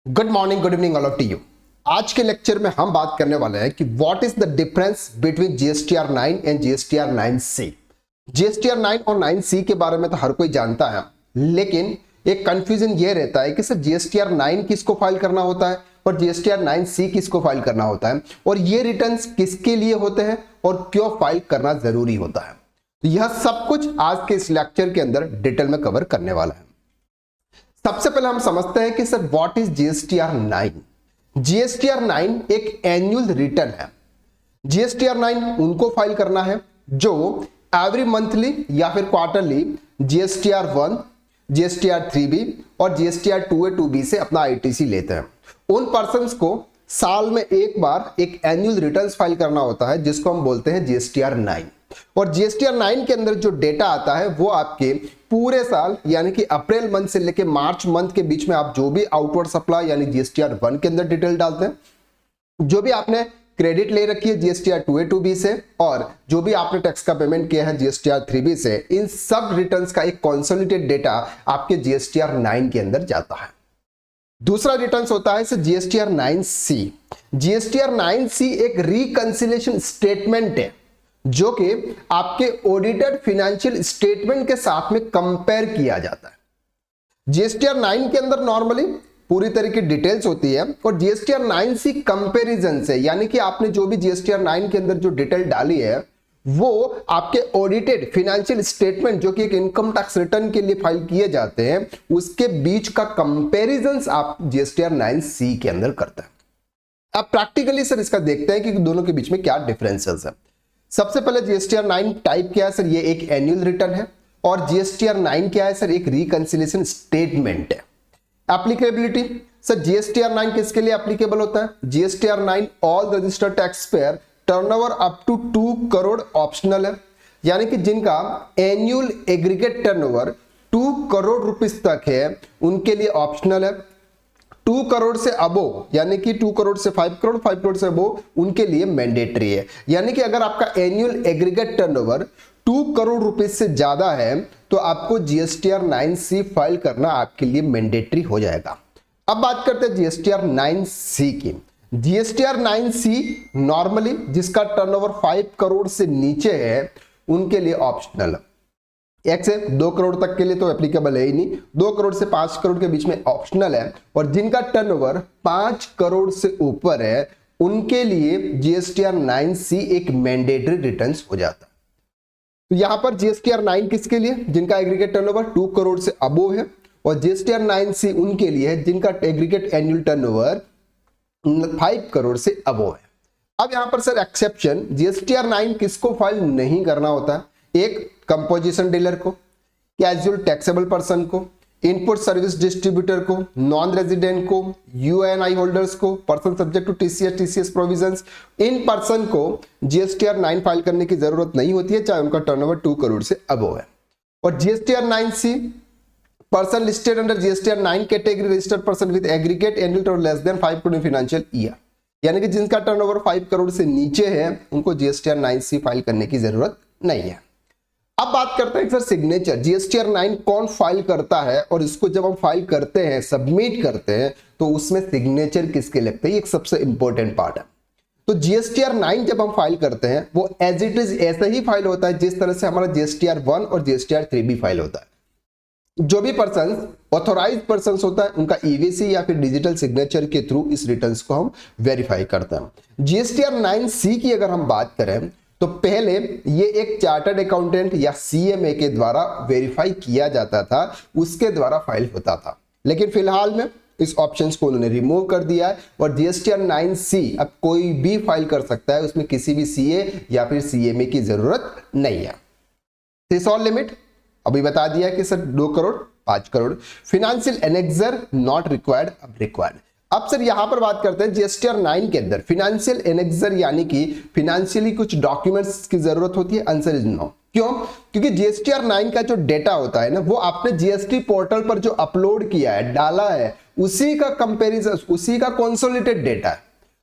Good morning, good evening all of you. आज के lecture में हम बात करने वाले हैं कि what is the difference between GSTR 9 and GSTR 9C। GSTR 9 और 9C के बारे में तो हर कोई जानता है, लेकिन एक कंफ्यूजन ये रहता है कि सर जीएसटीआर 9 किसको फाइल करना होता है और जीएसटीआर 9C किसको फाइल करना होता है, और ये रिटर्न्स किसके लिए होते हैं और क्यों फाइल करना जरूरी होता है। तो यह सब कुछ आज के इस लेक्चर के अंदर डिटेल में कवर करने वाला है। सबसे पहले हम समझते हैं कि sir what is GSTR 9। GSTR 9 एक एनुअल रिटर्न है। जीएसटीआर 9 उनको फाइल करना है जो एवरी मंथली या फिर क्वार्टरली जीएसटीआर 1, जीएसटीआर 3B और जीएसटीआर 2A 2B से अपना आईटीसी लेते हैं। उन पर्संस को साल में एक बार एक एनुअल रिटर्न्स फाइल करना होता है जिसको हम बोलते हैं जीएसटीआर 9। और जीएसटीआर 9 के अंदर जो डेटा आता है वो आपके पूरे साल यानी कि अप्रैल मंथ से लेके मार्च मंथ के बीच में आप जो भी आउटवर्ड सप्लाई यानी जीएसटीआर 1 के अंदर डिटेल डालते हैं, जो भी आपने क्रेडिट ले रखी है जीएसटीआर 2A 2B से, और जो भी आपने टैक्स का पेमेंट किया है जीएसटीआर 3B से, इन सब रिटर्न्स का एक कंसोलिडेटेड डेटा आपके जीएसटीआर 9 के अंदर जाता है। दूसरा रिटर्न्स होता है जीएसटीआर 9C। जीएसटीआर 9C एक रिकंसिलिएशन स्टेटमेंट है जो कि आपके ऑडिटेड फाइनेंशियल स्टेटमेंट के साथ में कंपेयर किया जाता है। जीएसटीआर 9 के अंदर नॉर्मली पूरी तरह की डिटेल्स होती है और जीएसटीआर 9C कंपैरिजन से, यानी कि आपने जो भी जीएसटीआर 9 के अंदर जो डिटेल डाली है वो आपके ऑडिटेड फाइनेंशियल स्टेटमेंट जो कि एक इनकम टैक्स रिटर्न के लिए फाइल किए जाते हैं उसके बीच का कंपैरिजन आप जीएसटीआर 9C के अंदर करते हैं। अब प्रैक्टिकली सर इसका देखते हैं कि दोनों के बीच में क्या डिफरेंसेस है। सबसे पहले जीएसटीआर 9 टाइप क्या है सर, ये एक एनुअल रिटर्न है, और जीएसटीआर 9 क्या है सर, एक रिकंसिलिएशन स्टेटमेंट है। एप्लीकेबिलिटी सर, जीएसटीआर 9 किसके लिए एप्लीकेबल होता है? GSTR 9 all registered tax payer turnover up to 2 crore optional है, यानी कि जिनका annual aggregate turnover 2 crore rupees तक है उनके लिए ऑप्शनल है। 2 करोड़ से अबो यानी कि 2 करोड़ से 5 करोड़, 5 करोड़ से अबो उनके लिए मैंडेटरी है। यानी कि अगर आपका annual aggregate turnover 2 crore rupees से ज्यादा है तो आपको जीएसटीआर 9C फाइल करना आपके लिए मैंडेटरी हो जाएगा। अब बात करते हैं जीएसटीआर 9C की। जीएसटीआर 9C नॉर्मली जिसका टर्नओवर 5 करोड़ से नीचे है उनके लिए ऑप्शनल है। 1 से 2 करोड़ तक के लिए तो एप्लीकेबल है ही नहीं, 2 करोड़ से 5 करोड़ के बीच में ऑप्शनल है, और जिनका टर्नओवर 5 करोड़ से ऊपर है उनके लिए जीएसटीआर 9C एक मैंडेटरी रिटर्न्स हो जाता है। तो यहां पर जीएसटीआर 9 किसके लिए? जिनका एग्रीगेट टर्नओवर 2 करोड़ से अबोव है, और जीएसटीआर 9C उनके लिए है जिनका एग्रीगेट एनुअल टर्नओवर 5 करोड़ से अबोव है। अब यहां पर सर एक्सेप्शन, जीएसटीआर 9 किसको फाइल नहीं करना होता है? एक कंपोजिशन डीलर को, कैजुअल टैक्सेबल पर्सन को, इनपुट सर्विस डिस्ट्रीब्यूटर को, नॉन रेजिडेंट को, यूएनआई होल्डर्स को, person subject to TCS provisions, इन पर्सन को जीएसटीआर 9 फाइल करने की जरूरत नहीं होती है चाहे उनका टर्नओवर 2 करोड़ से अबव है। और GSTR 9C person listed under GSTR 9 category registered person with aggregate annual turnover less than 5 crore financial year, यानी कि जिनका टर्नओवर 5 करोड़ से नीचे है उनको जीएसटीआर 9C फाइल करने की जरूरत नहीं है। अब बात करते हैं सर सिग्नेचर। जीएसटीआर 9 कौन फाइल करता है, और इसको जब हम फाइल करते हैं, सबमिट करते हैं, तो उसमें सिग्नेचर किसके लगते हैं, ये एक सबसे इंपॉर्टेंट पार्ट है। तो जीएसटीआर 9 जब हम फाइल करते हैं वो एज इट इज ऐसे ही फाइल होता है जिस तरह से हमारा जीएसटीआर 1 और जीएसटीआर 3B फाइल होता है। जो भी पर्सन ऑथोराइज्ड पर्सन होता है उनका ईवीसी या फिर डिजिटल सिग्नेचर के थ्रू इस रिटर्न्स को हम वेरीफाई करते हैं। जीएसटीआर 9C की अगर हम बात करें तो पहले ये एक चार्टर्ड अकाउंटेंट या सीएमए के द्वारा वेरीफाई किया जाता था, उसके द्वारा फाइल होता था, लेकिन फिलहाल में इस ऑप्शंस को उन्होंने रिमूव कर दिया है और जीएसटीआर 9C अब कोई भी फाइल कर सकता है, उसमें किसी भी सीए या फिर सीएमए की जरूरत नहीं है। थ्रेशोल्ड लिमिट अभी बता दिया कि sir 2 crore 5 crore. Financial annexure not required, अब रिक्वायर्ड। अब सर यहां पर बात करते हैं जीएसटीआर 9 के अंदर फाइनेंशियल एनेक्सर यानी कि फाइनेंशियली कुछ डॉक्यूमेंट्स की जरूरत होती है। Answer is no. क्यों? क्योंकि जीएसटीआर 9 का जो डेटा होता है ना वो आपने जीएसटी पोर्टल पर जो अपलोड किया है, डाला है, उसी का कंपैरिजन, उसी का कंसोलिडेटेड डेटा है,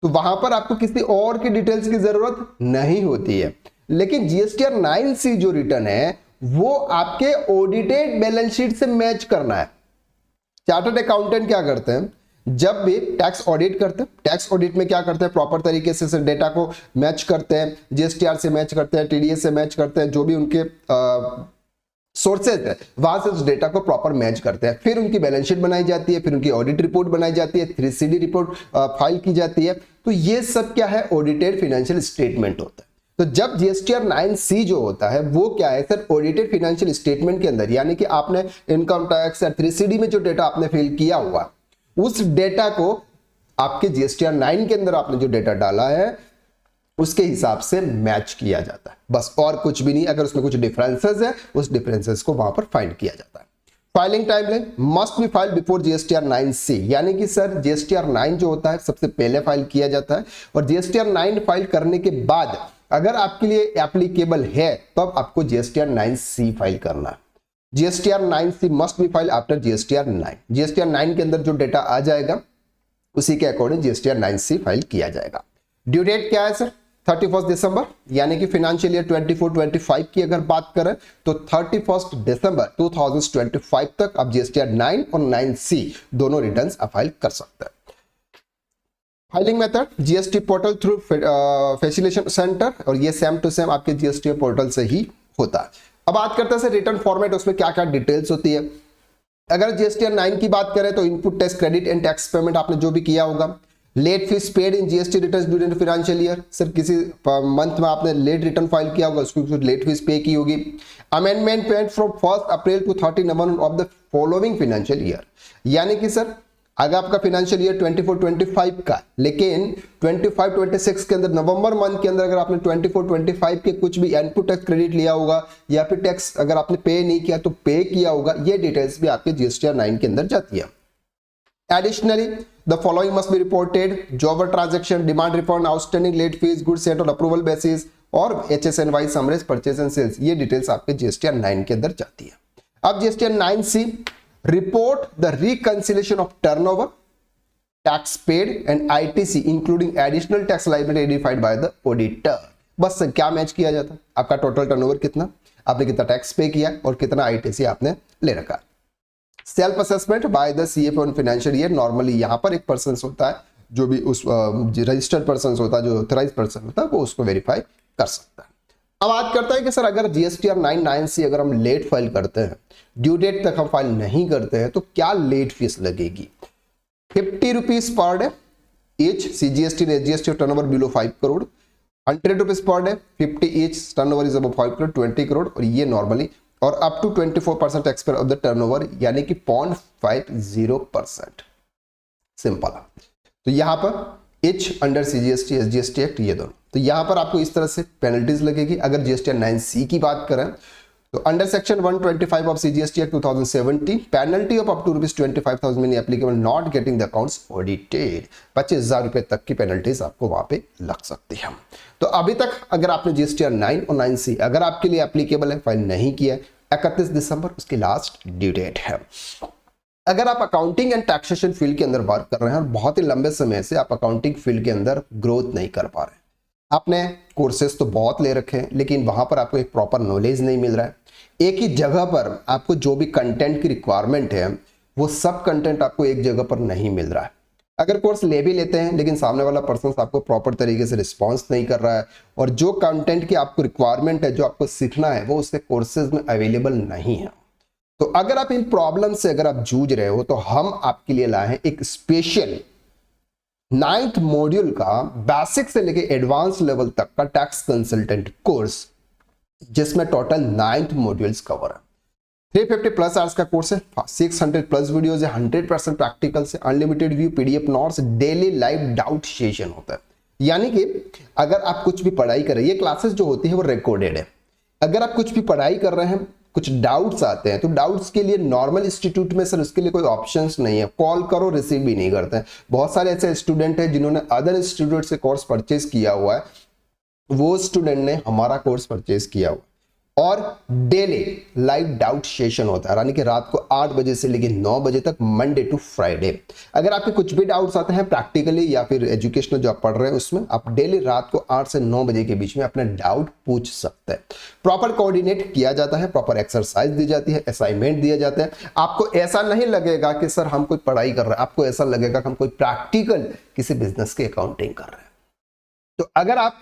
तो वहां पर आपको किसी और की डिटेल्स की जरूरत नहीं होती है। लेकिन जीएसटीआर 9C जो रिटर्न है वो आपके ऑडिटेड बैलेंस शीट से मैच करना है। चार्टर्ड अकाउंटेंट क्या करते हैं, जब भी टैक्स ऑडिट करते हैं, टैक्स ऑडिट में क्या करते हैं, प्रॉपर तरीके से डेटा को मैच करते हैं, जीएसटीआर से मैच करते हैं, टीडीएस से मैच करते हैं, जो भी उनके सोर्सेज है वहां से उस डेटा को प्रॉपर मैच करते हैं, फिर उनकी बैलेंस शीट बनाई जाती है, फिर उनकी ऑडिट रिपोर्ट बनाई जाती है, 3CD रिपोर्ट फाइल की जाती है। तो ये सब क्या है, ऑडिटेड फाइनेंशियल स्टेटमेंट होता है। तो जब जीएसटीआर 9C जो होता है वो क्या है सर, ऑडिटेड फाइनेंशियल स्टेटमेंट के अंदर, यानी कि आपने इनकम टैक्स या 3CD में जो डेटा आपने फिल किया हुआ उस डेटा को आपके जीएसटीआर 9 के अंदर आपने जो डेटा डाला है उसके हिसाब से मैच किया जाता है, बस और कुछ भी नहीं। अगर उसमें कुछ डिफरेंसेस है उस डिफरेंसेस को वहां पर फाइंड किया जाता है। Filing timeline must be filed before GSTR 9C, यानी कि सर जीएसटीआर 9 जो होता है सबसे पहले फाइल किया जाता है, और जीएसटीआर 9 फाइल करने के बाद अगर आपके लिए एप्लीकेबल है तब आपको जीएसटीआर 9C फाइल करना है। GSTR 9C must be file after GSTR 9। GSTR 9 के अंदर जो डेटा आ जाएगा उसी के अकॉर्डिंग जीएसटीआर 9C फाइल किया जाएगा। ड्यू डेट क्या है सर, 31 दिसंबर, यानी कि फाइनेंशियल ईयर 24-25 की अगर बात करें तो 31 दिसंबर 2025 तक आप जीएसटीआर 9 और 9C दोनों रिटर्न्स फाइल कर सकते हैं। Filing method GST portal through facilitation centre, और ये सेम टू सेम आपके जीएसटी पोर्टल से ही होता है। अब बात करते हैं सर रिटर्न फॉर्मेट, उसमें क्या क्या डिटेल्स होती है। अगर जीएसटीआर 9 की बात करें तो input tax credit and tax payment आपने जो भी किया होगा, late fees paid in GST returns during financial year, sir किसी मंथ में आपने लेट रिटर्न फाइल किया होगा उसको कुछ लेट फीस पे की होगी। Amendment paid from 1 April to 30 November of the following financial year, यानी कि सर अगर आपका फाइनेंशियल ईयर 24-25 का, लेकिन 25-26 के अंदर नवंबर मंथ के अंदर अगर आपने 24-25 के कुछ भी इनपुट टैक्स क्रेडिट लिया होगा या फिर टैक्स अगर आपने पे नहीं किया तो पे किया होगा, ये डिटेल्स भी आपके जीएसटीआर 9 के अंदर जाती है। Additionally, the following must be reported: job transaction, demand refund, outstanding late fees, goods sent on approval basis और HSNY summaries purchase and sales, ये डिटेल्स आपके जीएसटीआर 9 के अंदर जाती है। अब GSTR 9C report the reconciliation of turnover, tax paid and ITC including additional tax liability identified by the auditor। बस क्या मैच किया जाता है, आपका टोटल टर्नओवर कितना, आपने कितना टैक्स पे किया और कितना ITC आपने ले रखा। Self assessment by the CF on financial year, normally यहाँ पर एक पर्सन होता है जो भी उस रजिस्टर्ड पर्सन होता है, जो ऑथराइज्ड पर्सन होता है वो उसको वेरीफाई कर सकता है। अब बात करता है कि सर अगर जीएसटीआर 9C अगर हम लेट फाइल करते हैं, ड्यू डेट तक हम फाइल नहीं करते हैं, तो क्या लेट फीस लगेगी। 50 rupees per day each CGST and SGST turnover below 5 crore, 100 rupees per day 50 each turnover is above 5 crore 20 crore, और ये नॉर्मली, और up to 24% tax payer of the turnover, यानी कि 0.50%। सिंपल है। तो यहां पर एच अंडर सीजीएसटी एसजीएसटी एक्ट ये दोनों, तो यहां पर आपको इस तरह से पेनल्टीज लगेगी। अगर जीएसटीआर 9C की बात करें तो under section 125 of CGST act 2017 penalty of up to ₹25,000 mean applicable not getting the accounts audited, 25,000 रुपए तक की पेनल्टीज आपको वहां पे लग सकती है। तो अभी तक अगर आपने जीएसटीआर 9 और 9C अगर आपके लिए एप्लीकेबल है, फाइल नहीं किया, 31 दिसंबर उसकी लास्ट ड्यू डेट है। अगर आप अकाउंटिंग एंड टैक्सेशन फील्ड के अंदर वर्क कर रहे हैं और बहुत ही लंबे समय से आप अकाउंटिंग फील्ड के अंदर ग्रोथ नहीं कर पा रहे, आपने कोर्सेज तो बहुत ले रखे हैं लेकिन वहां पर आपको एक प्रॉपर नॉलेज नहीं मिल रहा है, एक ही जगह पर आपको जो भी कंटेंट की रिक्वायरमेंट है वो सब कंटेंट आपको एक जगह पर नहीं मिल रहा है। अगर कोर्स ले भी लेते हैं लेकिन सामने वाला पर्सन आपको प्रॉपर तरीके से रिस्पॉन्स नहीं कर रहा है, और जो कंटेंट की आपको रिक्वायरमेंट है, जो आपको सीखना है, वो उसके कोर्सेज में अवेलेबल नहीं है। तो अगर आप इन प्रॉब्लम से अगर आप जूझ रहे हो तो हम आपके लिए लाए हैं एक स्पेशल 9th मॉड्यूल का बेसिक से लेके एडवांस लेवल तक का टैक्स कंसल्टेंट कोर्स, जिसमें टोटल 9th मॉड्यूल्स कवर है। 350 प्लस आवर्स का कोर्स है, 600 प्लस वीडियोस है, 100% प्रैक्टिकल से, unlimited view, PDF notes, daily live doubt session होता है। यानी कि अगर आप कुछ भी पढ़ाई कर रहे हैं, ये क्लासेस जो होती है वो रिकॉर्डेड है, अगर आप कुछ भी पढ़ाई कर रहे हैं, कुछ डाउट्स आते हैं तो डाउट्स के लिए नॉर्मल इंस्टीट्यूट में सर उसके लिए कोई ऑप्शंस नहीं है, कॉल करो रिसीव भी नहीं करते हैं। बहुत सारे ऐसे स्टूडेंट हैं जिन्होंने अदर इंस्टीट्यूट से कोर्स परचेज किया हुआ है, वो स्टूडेंट ने हमारा कोर्स परचेज किया हुआ, और डेली लाइव डाउट सेशन होता है, यानी कि रात को 8 बजे से लेकर 9 बजे तक, मंडे टू फ्राइडे। अगर आपके कुछ भी डाउट्स आते हैं प्रैक्टिकली या फिर एजुकेशनल जो आप पढ़ रहे हैं उसमें, आप डेली रात को 8 से 9 बजे के बीच में अपना डाउट पूछ सकते हैं। प्रॉपर कोऑर्डिनेट किया जाता है, प्रॉपर एक्सरसाइज दी जाती है, असाइनमेंट दिया जाता है। आपको ऐसा नहीं लगेगा कि सर हम कोई पढ़ाई कर रहे हैं, आपको ऐसा लगेगा कि हम कोई प्रैक्टिकल किसी बिजनेस की अकाउंटिंग कर रहे हैं। तो अगर आप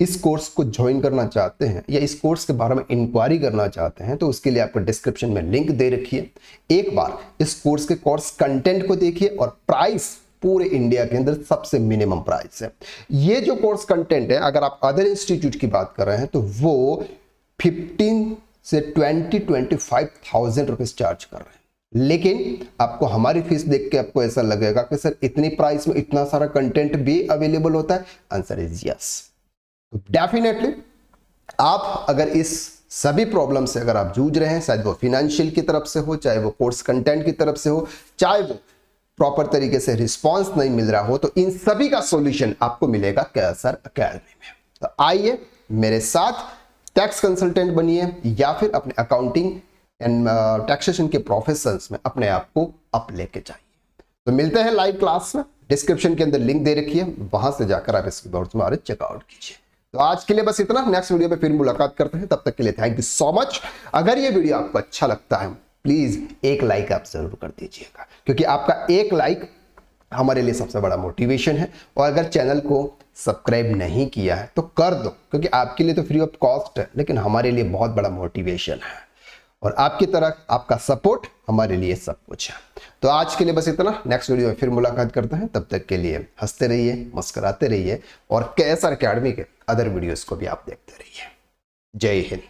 इस कोर्स को ज्वाइन करना चाहते हैं या इस कोर्स के बारे में इंक्वायरी करना चाहते हैं तो उसके लिए आपको डिस्क्रिप्शन में लिंक दे रखी है। एक बार इस कोर्स के कोर्स कंटेंट को देखिए और प्राइस पूरे इंडिया के अंदर सबसे मिनिमम प्राइस है। ये जो कोर्स कंटेंट है, अगर आप अदर इंस्टीट्यूट की बात कर रहे हैं तो वो 15 से 25,000 रुपीज चार्ज कर रहे हैं, लेकिन आपको हमारी फीस देख के आपको ऐसा लगेगा कि सर इतनी प्राइस में इतना सारा कंटेंट भी अवेलेबल होता है। Answer is yes. तो डेफिनेटली आप अगर इस सभी प्रॉब्लम से अगर आप जूझ रहे हैं, शायद वो फाइनेंशियल की तरफ से हो, चाहे वो कोर्स कंटेंट की तरफ से हो, चाहे वो प्रॉपर तरीके से रिस्पांस नहीं मिल रहा हो, तो इन सभी का सॉल्यूशन आपको मिलेगा कैसर एकेडमी में। तो आइए मेरे साथ टैक्स कंसल्टेंट बनिए या फिर अपने अकाउंटिंग एंड टैक्सेशन के प्रोफेशंस में अपने आप को अप लेके जाइए। तो मिलते हैं लाइव क्लास में, डिस्क्रिप्शन के अंदर लिंक दे रखी है, वहां से जाकर आप इसके बारे में चेकआउट कीजिए। तो आज के लिए बस इतना, नेक्स्ट वीडियो में फिर मुलाकात करते हैं, तब तक के लिए थैंक यू सो मच। अगर ये वीडियो आपको अच्छा लगता है प्लीज एक लाइक आप जरूर कर दीजिएगा, क्योंकि आपका एक लाइक हमारे लिए सबसे बड़ा मोटिवेशन है। और अगर चैनल को सब्सक्राइब नहीं किया है तो कर दो, क्योंकि आपके लिए तो फ्री ऑफ कॉस्ट है, लेकिन हमारे लिए बहुत बड़ा मोटिवेशन है और आपकी तरह आपका सपोर्ट हमारे लिए सब कुछ है। तो आज के लिए बस इतना, नेक्स्ट वीडियो में फिर मुलाकात करते हैं, तब तक के लिए हंसते रहिए, मुस्कुराते रहिए और कैसर एकेडमी के अदर वीडियोस को भी आप देखते रहिए। जय हिंद।